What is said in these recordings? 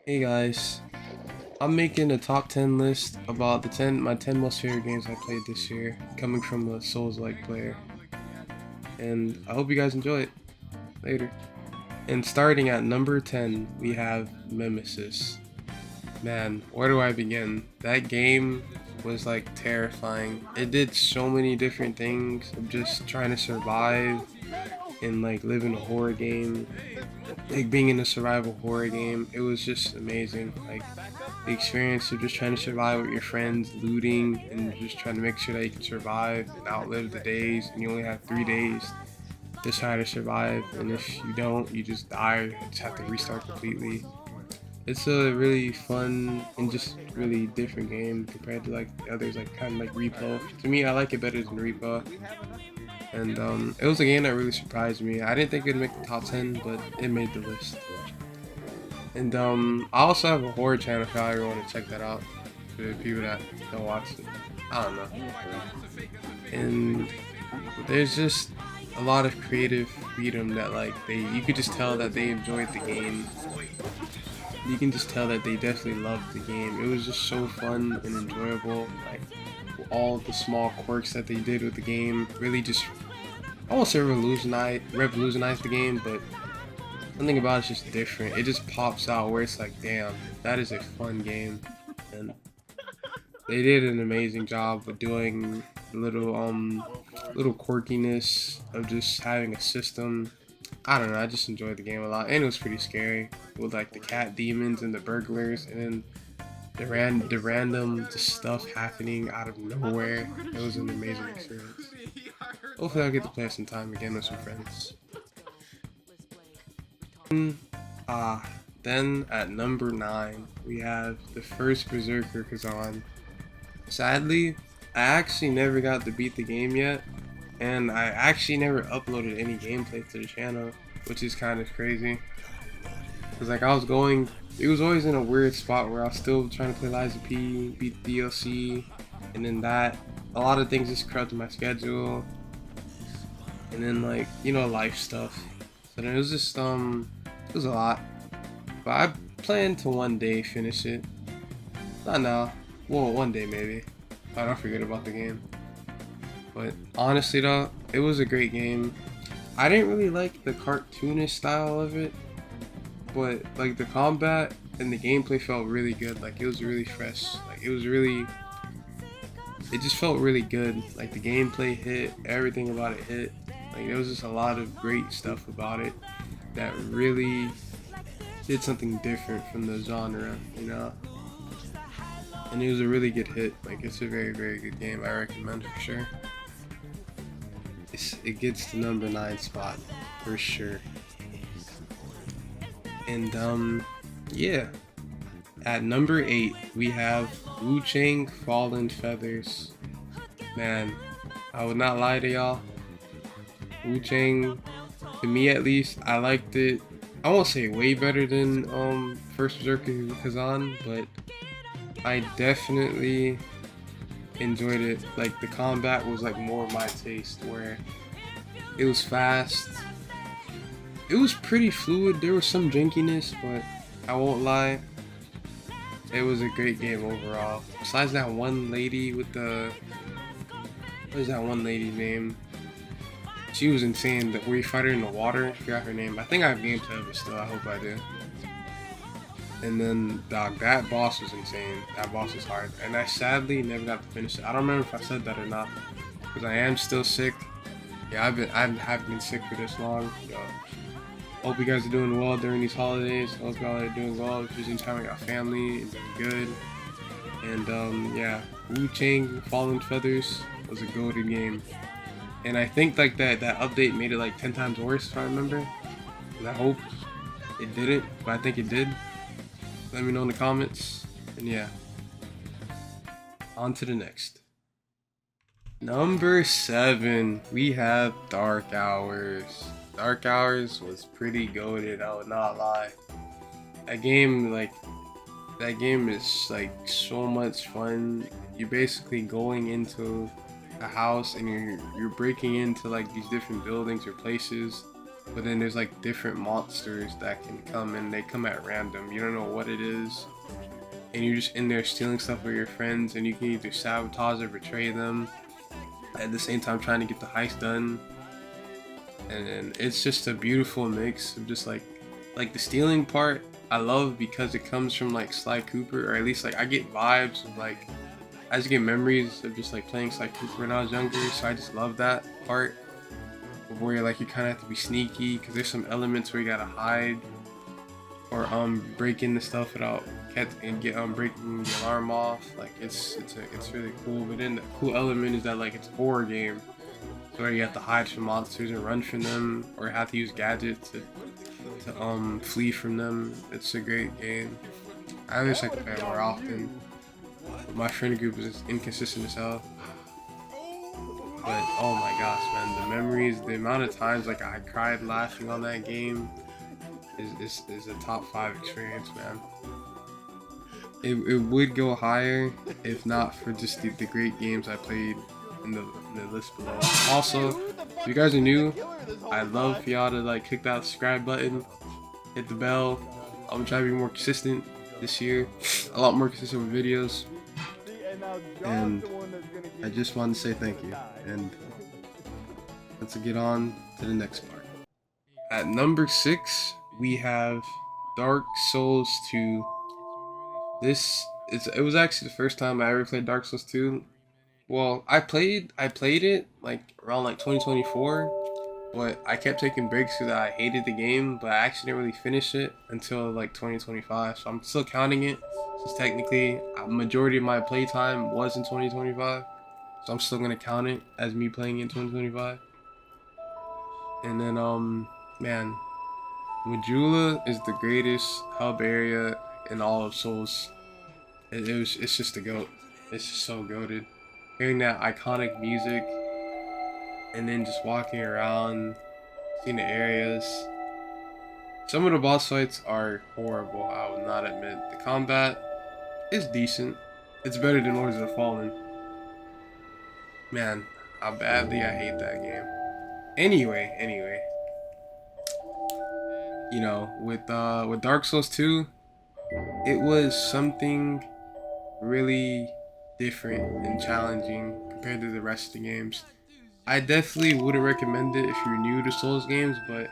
Hey guys, I'm making a top 10 list about my 10 most favorite games I played this year, coming from a Souls-like player. And I hope you guys enjoy it. Later. And starting at number 10, we have Nemesis. Man, where do I begin? That game was like terrifying. It did so many different things of just trying to survive and like live in a horror game, like being in a survival horror game. It was just amazing. Like the experience of just trying to survive with your friends, looting, and just trying to make sure that you can survive and outlive the days. And you only have 3 days to try to survive. And if you don't, you just die. You just have to restart completely. It's a really fun and just really different game compared to like the others, like kind of like Repo. To me, I like it better than Repo. And it was a game that really surprised me. I didn't think it'd make the top 10, but it made the list. And I also have a horror channel if y'all ever want to check that out. For the people that don't watch it. I don't know. And there's just a lot of creative freedom that like you could just tell that they enjoyed the game. You can just tell that they definitely loved the game. It was just so fun and enjoyable. Like all the small quirks that they did with the game really just almost revolutionized the game, but something about it's just different. It just pops out where it's like, damn, that is a fun game. And they did an amazing job of doing little quirkiness of just having a system. I don't know, I just enjoyed the game a lot, and it was pretty scary with like the cat demons and the burglars, and then the random just stuff happening out of nowhere. It was an amazing experience. Hopefully, I'll get to play some time again with some friends. Ah, then at number 9, we have the first Berserker Kazan. Sadly, I actually never got to beat the game yet, and I actually never uploaded any gameplay to the channel, which is kind of crazy. Cause like it was always in a weird spot where I was still trying to play Liza P, beat the DLC, and then a lot of things just corrupted my schedule, and then like life stuff. So then it was just it was a lot, but I plan to one day finish it. Not now, well one day maybe. I don't forget about the game. But honestly though, it was a great game. I didn't really like the cartoonish style of it, but like the combat and the gameplay felt really good. Like it was really fresh. It just felt really good. Like the gameplay hit, everything about it hit. Like there was just a lot of great stuff about it that really did something different from the genre. And it was a really good hit. Like it's a very, very good game. I recommend for sure. It gets the number 9 spot for sure. And yeah. At number 8, we have Wu Chang Fallen Feathers. Man, I would not lie to y'all. Wu Chang, to me at least, I liked it. I won't say way better than First Berserker Kazan, but I definitely enjoyed it. Like the combat was like more of my taste, where it was fast. It was pretty fluid. There was some jankiness, but I won't lie. It was a great game overall. Besides that one lady with what is that one lady's name? She was insane. Where you fight her in the water. I forgot her name. I think I have gameplay of it still. I hope I do. And then dog, that boss was insane. That boss was hard, and I sadly never got to finish it. I don't remember if I said that or not, because I am still sick. Yeah, I have been sick for this long. Yo, hope you guys are doing well during these holidays. Hope y'all are doing well, using time with your family and doing good. And yeah, Wu Chang Fallen Feathers was a golden game. And I think like that update made it like 10 times worse if I remember. And I hope it didn't, but I think it did. Let me know in the comments. And yeah, on to the next. Number 7, we have Dark Hours. Dark Hours was pretty goated, I would not lie. That game is like so much fun. You're basically going into a house and you're breaking into like these different buildings or places, but then there's like different monsters that can come, and they come at random. You don't know what it is, and you're just in there stealing stuff with your friends, and you can either sabotage or betray them at the same time trying to get the heist done. And it's just a beautiful mix of just like the stealing part I love because it comes from like Sly Cooper, or at least like I get vibes of like, I just get memories of just like playing Sly Cooper when I was younger, so I just love that part where like you kind of have to be sneaky because there's some elements where you gotta hide or break into stuff without and get breaking the alarm off. Like it's really cool. But then the cool element is that like it's a horror game, so where you have to hide from monsters and run from them, or have to use gadgets to flee from them. It's a great game. I wish I could play it more often. My friend group is inconsistent as hell. But oh my gosh, man, the memories, the amount of times like I cried laughing on that game is a top 5 experience, man. It would go higher if not for just the great games I played in the list below. Also, if you guys are new, I'd love for y'all to like click that subscribe button, hit the bell. I'm gonna try to be more consistent this year, a lot more consistent with videos. And I just wanted to say thank you, and let's get on to the next part. At number 6, we have Dark Souls 2. It was actually the first time I ever played Dark Souls 2. Well, I played it like around like 2024, but I kept taking breaks because I hated the game, but I actually didn't really finish it until like 2025. So I'm still counting it, since technically a majority of my playtime was in 2025. So I'm still gonna count it as me playing in 2025. And then man, Majula is the greatest hub area in all of Souls. It's just a goat. It's just so goated. Hearing that iconic music, and then just walking around, seeing the areas. Some of the boss fights are horrible, I will not admit. The combat is decent. It's better than Lords of the Fallen. Man, how badly I hate that game. Anyway. You know, with Dark Souls 2, it was something really different and challenging compared to the rest of the games. I definitely wouldn't recommend it if you're new to Souls games, but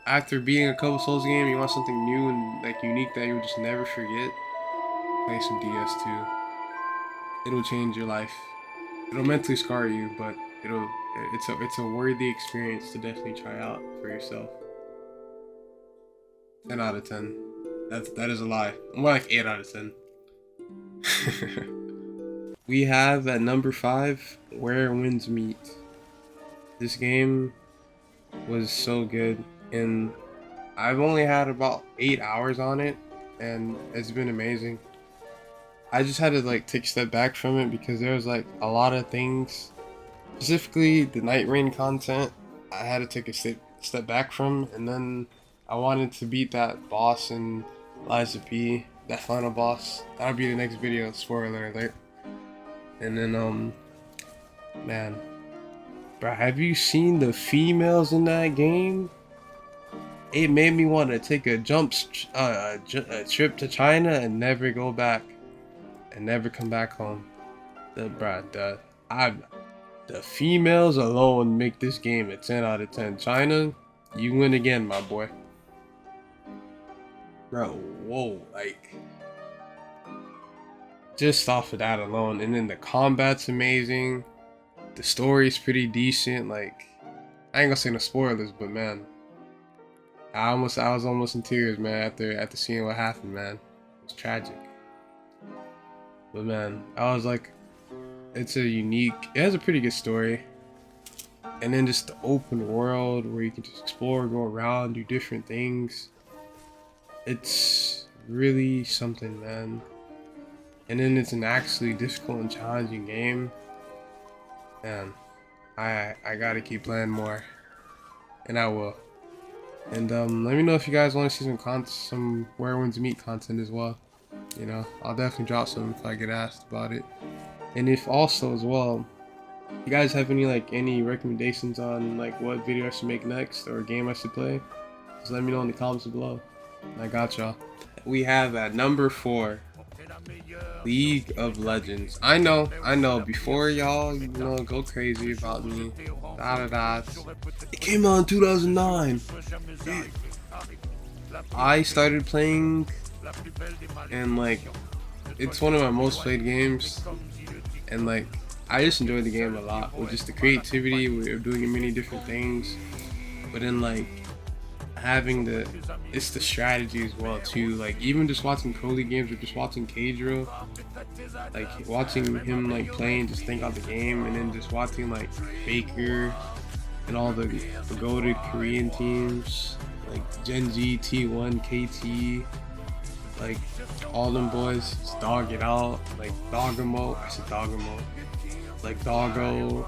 after beating a couple Souls games, you want something new and like unique that you'll just never forget, play some DS2. It'll change your life. It'll mentally scar you, but it's a worthy experience to definitely try out for yourself. 10 out of 10. That is a lie. More like 8 out of 10. We have at number 5, Where Winds Meet. This game was so good, and I've only had about 8 hours on it, and it's been amazing. I just had to like take a step back from it because there was like a lot of things, specifically the Night Rain content, I had to take a step back from, and then I wanted to beat that boss in Lies of P, that final boss. That'll be the next video, spoiler alert. And then man, bro, have you seen the females in that game? It made me want to take a trip to China and never go back, and never come back home. The females alone make this game a 10 out of 10. China, you win again, my boy. Bro, whoa, like, just off of that alone. And then the combat's amazing. The story's pretty decent. Like, I ain't gonna say no spoilers, but man, I was almost in tears, man, after seeing what happened, man. It was tragic. But man, I was like, it has a pretty good story. And then just the open world where you can just explore, go around, do different things. It's really something, man. And then it's an actually difficult and challenging game. Man, I gotta keep playing more, and I will. And let me know if you guys want to see some Where Winds Meet content as well. You know, I'll definitely drop some if I get asked about it. And if also as well, You guys have any recommendations on like what video I should make next or game I should play? Just let me know in the comments below. I got y'all. We have at number 4, League of Legends. I know. Before y'all, go crazy about me. It came out in 2009. I started playing, and like, it's one of my most played games, and like, I just enjoy the game a lot with just the creativity. We're doing many different things, but then like it's the strategy as well too. Like even just watching Cody games or just watching Kadro, like watching him like play and just think out the game, and then just watching like Faker and all the goated Korean teams like Gen.G, T1, KT, like all them boys just dog it out, like Dogamo, like Doggo,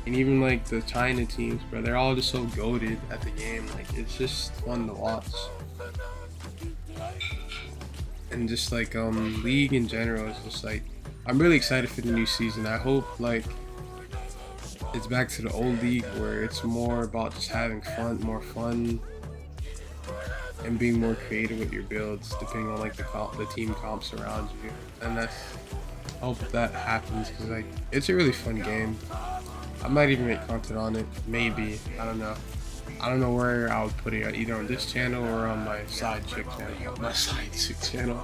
and even like the China teams, bro, they're all just so goated at the game. Like it's just fun to watch. And just like League in general is just like, I'm really excited for the new season. I hope like it's back to the old League where it's more about just having fun, more fun, and being more creative with your builds depending on like the team comps around you. And I hope that happens because like it's a really fun game. I might even make content on it, maybe. I don't know where I would put it, either on this channel or on my side chick channel.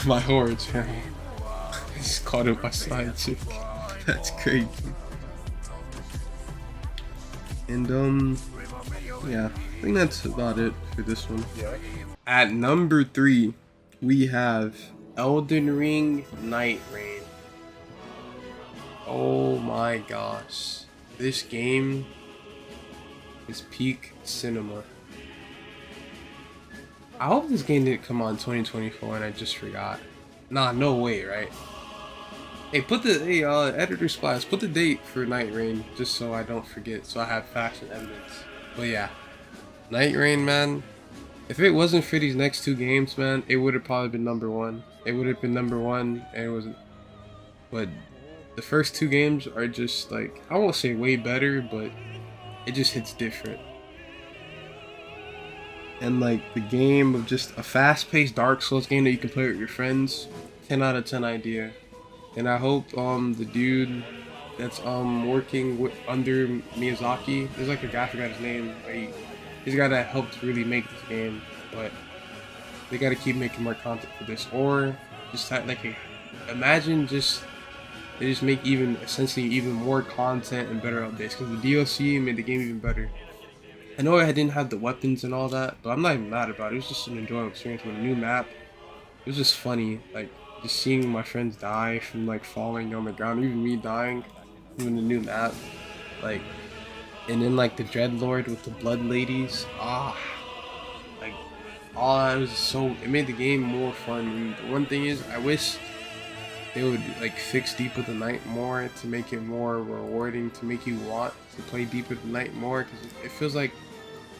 My horror channel. I just called it my side chick. That's crazy. And yeah, I think that's about it for this one. At number 3, we have Elden Ring Night Rain. Oh my gosh. This game is peak cinema. I hope this game didn't come out in 2024 and I just forgot. Nah, no way, right? Hey, editor Splash, put the date for Night Rain just so I don't forget, so I have facts and evidence. But yeah, Night Rain, man. If it wasn't for these next 2 games, man, it would have probably been number 1. It would have been number 1, and it wasn't. But the first 2 games are just like, I won't say way better, but it just hits different. And like the game of just a fast-paced Dark Souls game that you can play with your friends, 10 out of 10 idea. And I hope the dude that's working under Miyazaki, there's like a guy, I forgot his name, he's the guy that helped really make this game, but they gotta keep making more content for this, or just imagine they just make essentially even more content and better updates, because the DLC made the game even better. I know I didn't have the weapons and all that, but I'm not even mad about it. It was just an enjoyable experience with a new map. It was just funny, like just seeing my friends die from like falling on the ground, even me dying, even the new map, like, and then like the Dreadlord with the Blood Ladies. It made the game more fun. And the one thing is, I wish they would like fix Deep of the Night more to make it more rewarding, to make you want to play Deep of the Night more, because it feels like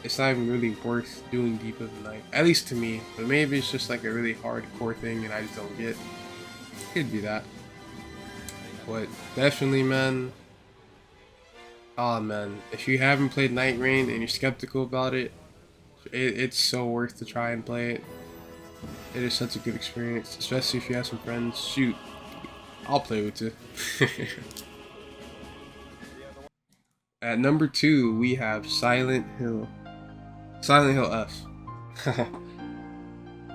it's not even really worth doing Deep of the Night, at least to me. But maybe it's just like a really hardcore thing and I just don't get. Could be that. But definitely, man. Oh man, if you haven't played Night Rain and you're skeptical about it, it's so worth to try and play it. It is such a good experience, especially if you have some friends. Shoot, I'll play with you. At number 2, we have Silent Hill F.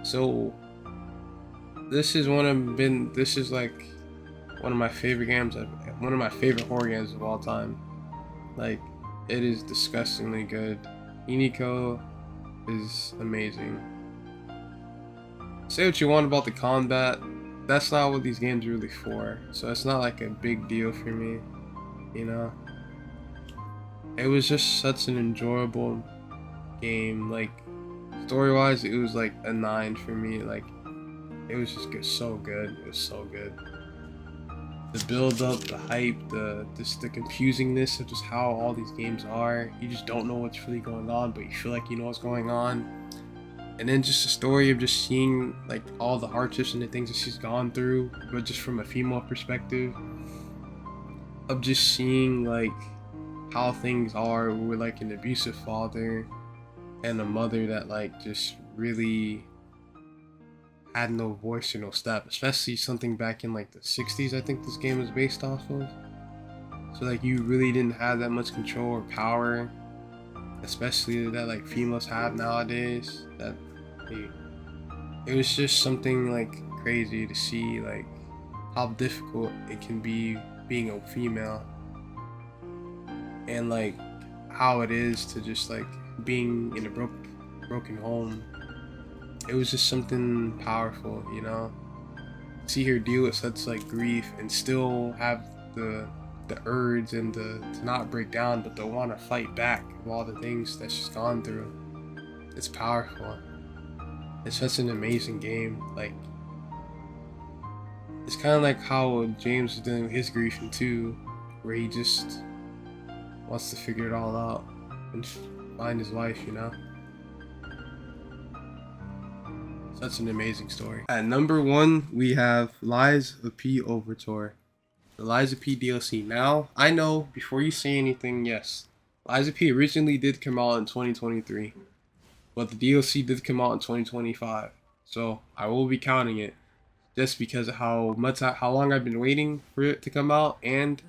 So this is like one of my favorite games, one of my favorite horror games of all time. Like, it is disgustingly good. Iniko is amazing. Say what you want about the combat, that's not what these games are really for. So it's not like a big deal for me, you know? It was just such an enjoyable game. Like, story-wise, it was like a 9 for me. Like, it was just so good. It was so good. The build-up, the hype, the confusingness of just how all these games are. You just don't know what's really going on, but you feel like you know what's going on. And then just the story of just seeing like all the hardships and the things that she's gone through, but just from a female perspective. of just seeing like how things are with like an abusive father and a mother that like just really had no voice or no step, especially something back in like the 60s I think this game was based off of. So like you really didn't have that much control or power, especially that like females have nowadays. That it was just something like crazy to see like how difficult it can be being a female, and like how it is to just like being in a broken home. It was just something powerful, you know. See her deal with such like grief and still have the urge and to not break down, but to want to fight back of all the things that she's gone through. It's powerful. It's such an amazing game. Like, it's kind of like how James was dealing with his grief in 2, where he just wants to figure it all out and find his wife, you know. Such an amazing story. At number 1, we have Lies of P Overture, the Lies of P DLC. Now, I know, before you say anything, yes, Lies of P originally did come out in 2023, but the DLC did come out in 2025, so I will be counting it, just because of how long I've been waiting for it to come out, and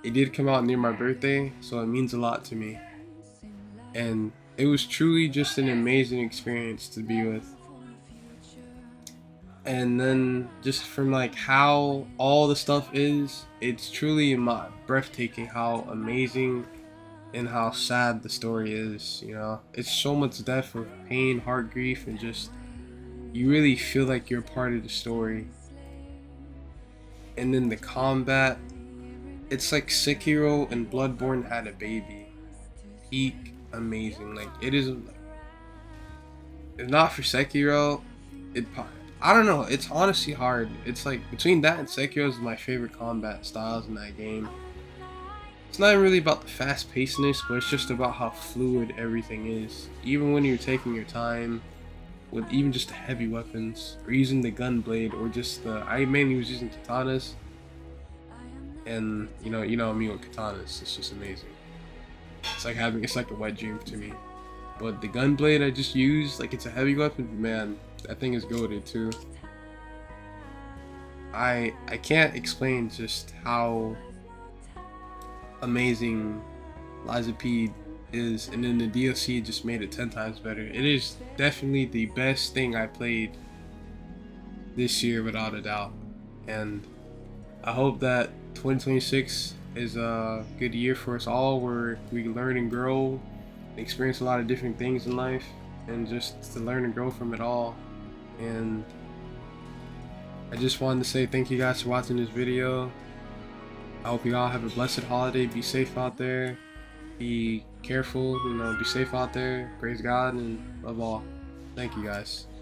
it did come out near my birthday, so it means a lot to me. And it was truly just an amazing experience to be with. And then just from like how all the stuff is, it's truly breathtaking how amazing and how sad the story is, you know. It's so much depth of pain, heart, grief, and just you really feel like you're part of the story. And then the combat, it's like Sekiro and Bloodborne had a baby. Peak amazing. Like, it is, if not for Sekiro, I don't know, it's honestly hard. It's like between that and Sekiro is my favorite combat styles in that game. It's not really about the fast pacedness, but it's just about how fluid everything is. Even when you're taking your time with even just the heavy weapons, or using the gun blade, or just I mainly was using katanas. And you know me with katanas, it's just amazing. It's like a wet dream to me. But the gun blade I just used, like, it's a heavy weapon, man, that thing is goated too. I can't explain just how amazing Lies of P is, and then the DLC just made it 10 times better. It is definitely the best thing I played this year without a doubt, and I hope that 2026 is a good year for us all, where we learn and grow, experience a lot of different things in life, and just to learn and grow from it all. And I just wanted to say thank you guys for watching this video. I hope you all have a blessed holiday. Be safe out there, be careful, you know, be safe out there, praise God, and love all. Thank you guys.